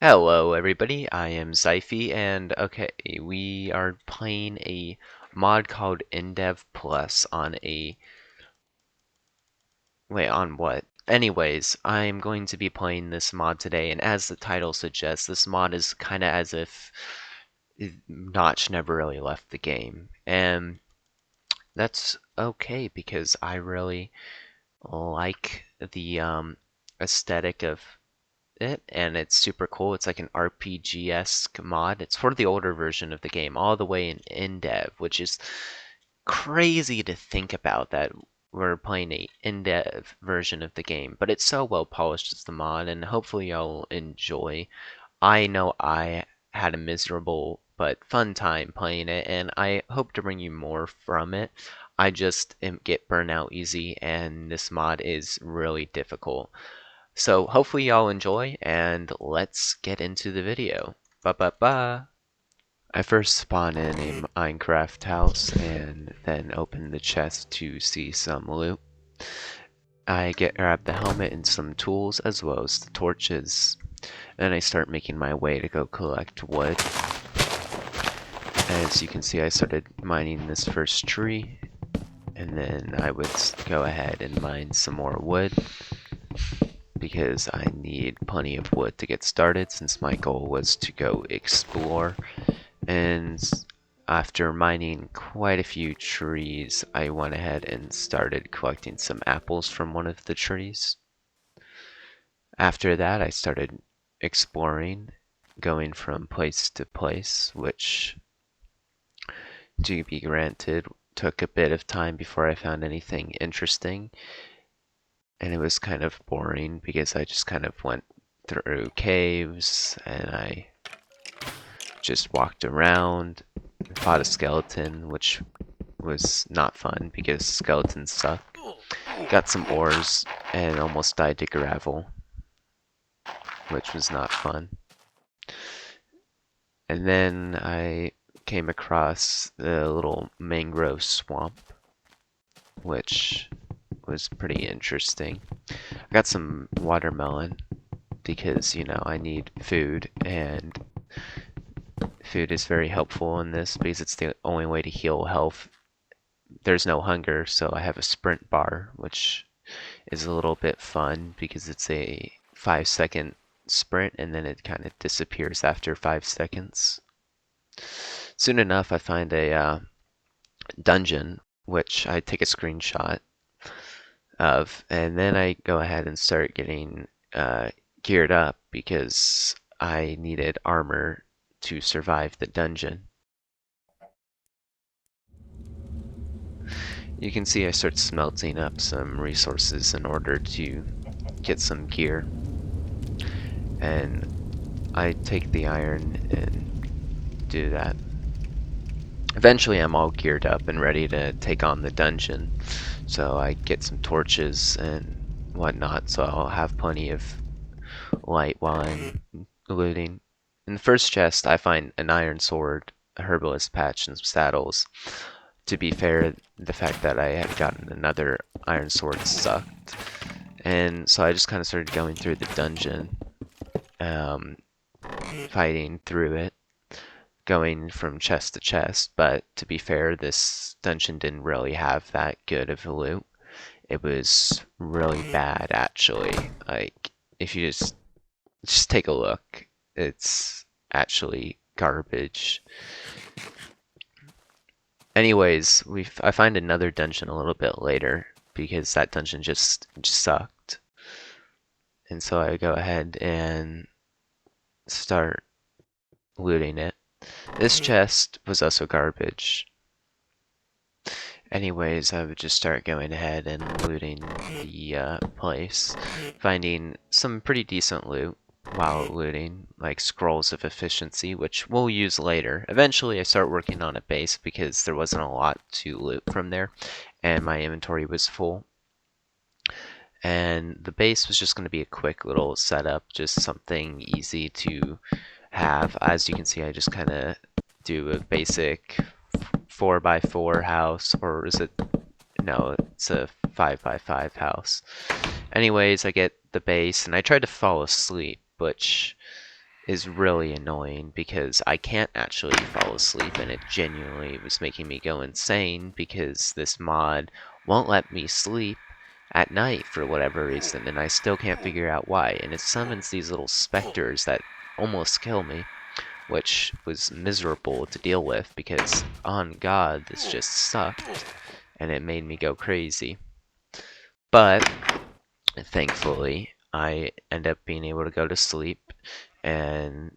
Hello everybody, I am Zyphy and okay, we are playing a mod called Indev Plus on a wait, on what? Anyways, I'm going to be playing this mod today, and as the title suggests, this mod is kind of as if Notch never really left the game. And that's okay because I really like the aesthetic of it, and it's super cool. It's like an RPG-esque mod. It's for the older version of the game, all the way in Indev, which is crazy to think about that we're playing a Indev version of the game. But it's so well polished as the mod, and hopefully y'all enjoy. I know I had a miserable but fun time playing it, and I hope to bring you more from it. I just get burnt out easy, and this mod is really difficult. So hopefully y'all enjoy, and let's get into the video. Ba. I first spawn in a Minecraft house and then open the chest to see some loot. I grab the helmet and some tools as well as the torches. Then I start making my way to go collect wood. As you can see, I started mining this first tree, and then I would go ahead and mine some more wood, because I need plenty of wood to get started since my goal was to go explore. And after mining quite a few trees, I went ahead and started collecting some apples from one of the trees. After that, I started exploring, going from place to place, which, to be granted, took a bit of time before I found anything interesting. And it was kind of boring because I just kind of went through caves and I just walked around, fought a skeleton, which was not fun because skeletons suck. Got some ores and almost died to gravel, which was not fun. And then I came across the little mangrove swamp, which was pretty interesting. I got some watermelon because, I need food, and food is very helpful in this because it's the only way to heal health. There's no hunger, so I have a sprint bar, which is a little bit fun because it's a 5-second sprint and then it kind of disappears after 5 seconds. Soon enough, I find a dungeon, which I take a screenshot of, and then I go ahead and start getting geared up because I needed armor to survive the dungeon. You can see I start smelting up some resources in order to get some gear. And I take the iron and do that. Eventually I'm all geared up and ready to take on the dungeon. So I get some torches and whatnot, so I'll have plenty of light while I'm looting. In the first chest I find an iron sword, a herbalist patch, and some saddles. To be fair, the fact that I had gotten another iron sword sucked. And so I just kind of started going through the dungeon, fighting through it, going from chest to chest. But to be fair, this dungeon didn't really have that good of a loot. It was really bad, actually. Like, if you just take a look, it's actually garbage. Anyways, I find another dungeon a little bit later because that dungeon just sucked. And so I go ahead and start looting it. This chest was also garbage. Anyways, I would just start going ahead and looting the place, finding some pretty decent loot while looting, like scrolls of efficiency, which we'll use later. Eventually, I start working on a base because there wasn't a lot to loot from there, and my inventory was full. And the base was just going to be a quick little setup, just something easy to have. As you can see, I just kind of do a basic 4x4 house, or is it? No, it's a 5x5 house. Anyways, I get the base, and I tried to fall asleep, which is really annoying because I can't actually fall asleep, and it genuinely was making me go insane because this mod won't let me sleep at night for whatever reason, and I still can't figure out why. And it summons these little specters that almost kill me, which was miserable to deal with because, on God, this just sucked, and it made me go crazy. But thankfully, I end up being able to go to sleep, and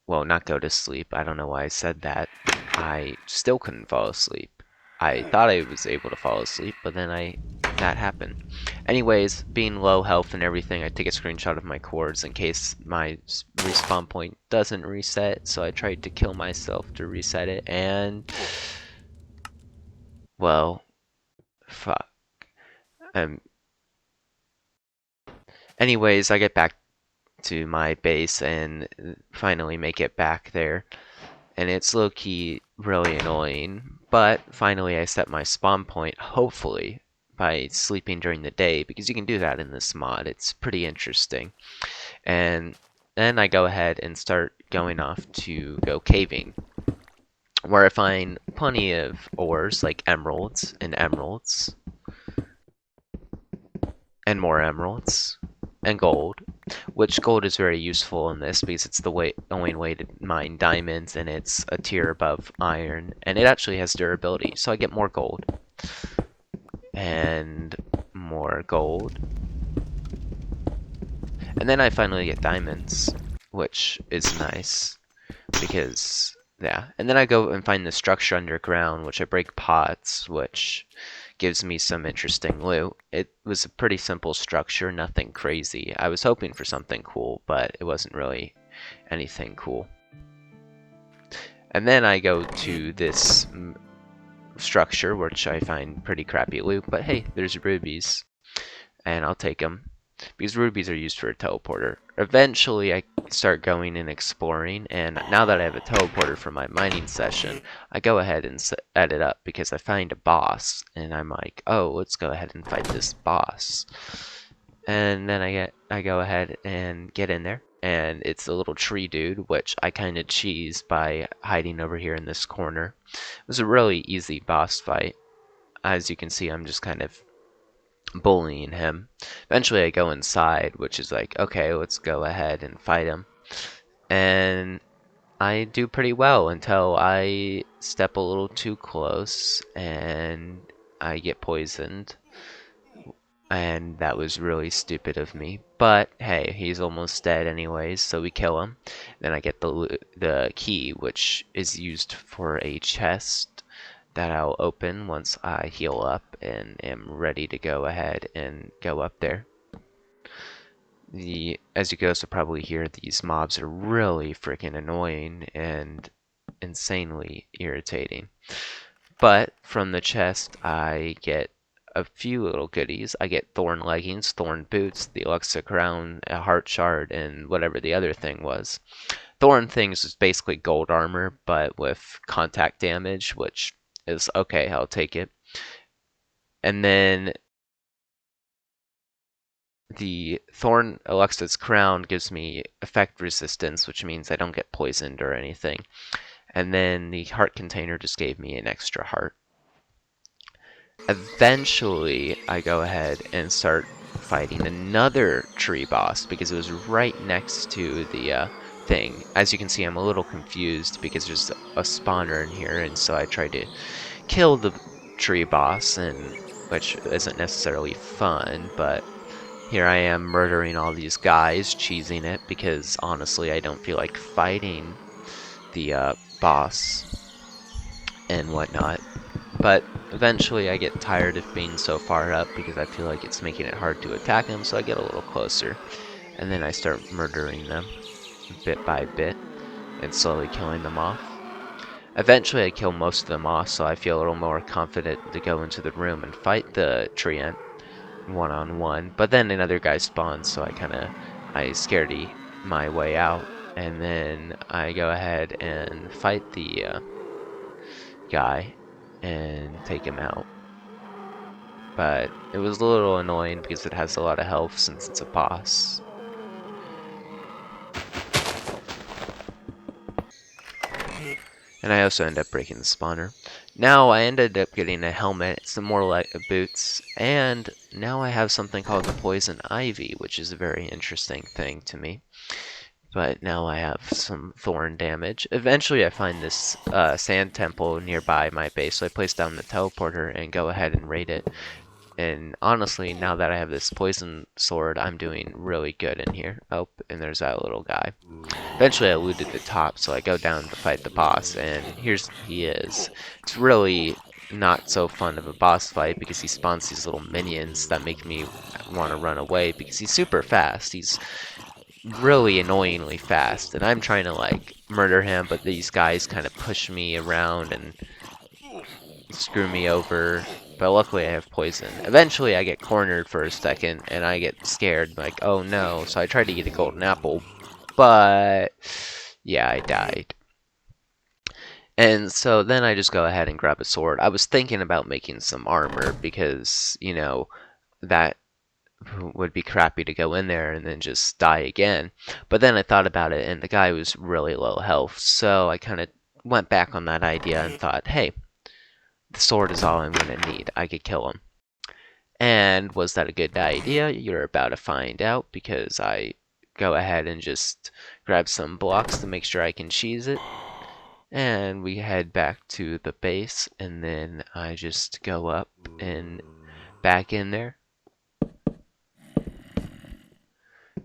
well, not go to sleep. I don't know why I said that. I still couldn't fall asleep. I thought I was able to fall asleep, but then that happened. Anyways, being low health and everything, I take a screenshot of my cords in case my respawn point doesn't reset. So I tried to kill myself to reset it, and well, fuck. Um. Anyways, I get back to my base and finally make it back there. And it's low-key really annoying, but finally I set my spawn point, hopefully, by sleeping during the day, because you can do that in this mod. It's pretty interesting. And then I go ahead and start going off to go caving, where I find plenty of ores, like emeralds, and more emeralds, and gold, which gold is very useful in this because it's the only way to mine diamonds, and it's a tier above iron, and it actually has durability. So I get more gold and more gold, and then I finally get diamonds, which is nice because yeah. And then I go and find the structure underground, which I break pots, which gives me some interesting loot. It was a pretty simple structure, nothing crazy. I was hoping for something cool, but it wasn't really anything cool. And then I go to this structure, which I find pretty crappy loot, but hey, there's rubies, and I'll take them, because rubies are used for a teleporter. Eventually, I start going and exploring, and now that I have a teleporter for my mining session, I go ahead and set it up because I find a boss, and I'm like, oh, let's go ahead and fight this boss. And then I go ahead and get in there, and it's a little tree dude, which I kind of cheese by hiding over here in this corner. It was a really easy boss fight. As you can see, I'm just kind of bullying him. Eventually I go inside, which is like, okay, let's go ahead and fight him. And I do pretty well until I step a little too close and I get poisoned. And that was really stupid of me. But hey, he's almost dead anyways, so we kill him. Then I get the key, which is used for a chest that I'll open once I heal up and am ready to go ahead and go up there. As you guys will probably hear, these mobs are really freaking annoying and insanely irritating. But from the chest, I get a few little goodies. I get thorn leggings, thorn boots, the Alexa crown, a heart shard, and whatever the other thing was. Thorn things is basically gold armor, but with contact damage, which is okay, I'll take it. And then the Thorn Alexa's Crown gives me effect resistance, which means I don't get poisoned or anything. And then the heart container just gave me an extra heart. Eventually, I go ahead and start fighting another tree boss because it was right next to the thing. As you can see, I'm a little confused because there's a spawner in here, and so I try to kill the tree boss, and which isn't necessarily fun, but here I am murdering all these guys, cheesing it, because honestly I don't feel like fighting the boss and whatnot. But eventually I get tired of being so far up because I feel like it's making it hard to attack them, so I get a little closer. And then I start murdering them bit by bit and slowly killing them off. Eventually I kill most of them off, so I feel a little more confident to go into the room and fight the treant one-on-one. But then another guy spawns, so I scaredy my way out. And then I go ahead and fight the guy and take him out. But it was a little annoying because it has a lot of health since it's a boss. And I also end up breaking the spawner. Now I ended up getting a helmet, some more like boots, and now I have something called the poison ivy, which is a very interesting thing to me. But now I have some thorn damage. Eventually I find this sand temple nearby my base, so I place down the teleporter and go ahead and raid it. And honestly, now that I have this poison sword, I'm doing really good in here. Oh, and there's that little guy. Eventually I looted the top, so I go down to fight the boss, and he is. It's really not so fun of a boss fight because he spawns these little minions that make me want to run away because he's super fast. He's really annoyingly fast, and I'm trying to like murder him, but these guys kind of push me around and screw me over. But luckily I have poison. Eventually I get cornered for a second and I get scared, like, oh no. So I tried to get a golden apple, but yeah, I died. And so then I just go ahead and grab a sword. I was thinking about making some armor because, you know, that would be crappy to go in there and then just die again. But then I thought about it and the guy was really low health. So I kind of went back on that idea and thought, hey, the sword is all I'm going to need. I could kill him. And was that a good idea? You're about to find out because I go ahead and just grab some blocks to make sure I can cheese it. And we head back to the base, and then I just go up and back in there.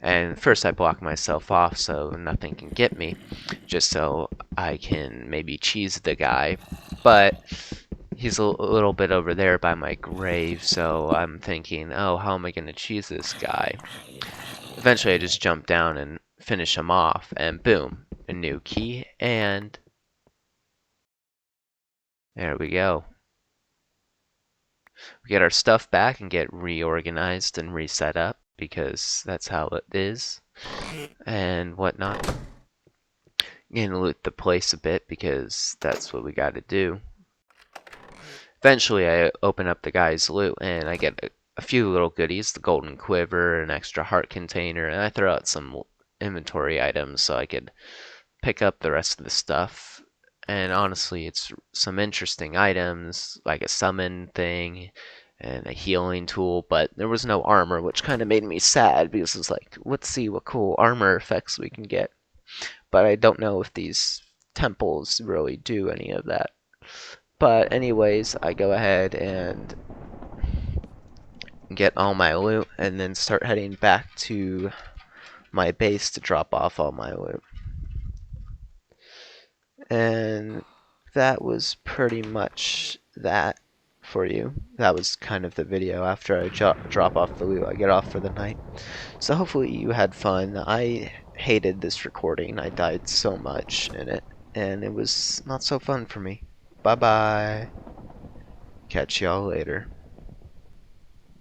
And first I block myself off so nothing can get me, just so I can maybe cheese the guy. But he's a little bit over there by my grave, so I'm thinking, oh, how am I going to cheese this guy? Eventually I just jump down and finish him off, and boom, a new key, and there we go. We get our stuff back and get reorganized and reset up because that's how it is and whatnot. Gonna loot the place a bit because that's what we gotta do. Eventually I open up the guy's loot and I get a few little goodies, the golden quiver, an extra heart container, and I throw out some inventory items so I could pick up the rest of the stuff. And honestly, it's some interesting items, like a summon thing and a healing tool, but there was no armor, which kind of made me sad because it's like, let's see what cool armor effects we can get. But I don't know if these temples really do any of that. But anyways, I go ahead and get all my loot and then start heading back to my base to drop off all my loot. And that was pretty much that for you. That was kind of the video after I drop off the loot. I get off for the night. So hopefully you had fun. I hated this recording. I died so much in it, and it was not so fun for me. Bye bye. Catch y'all later.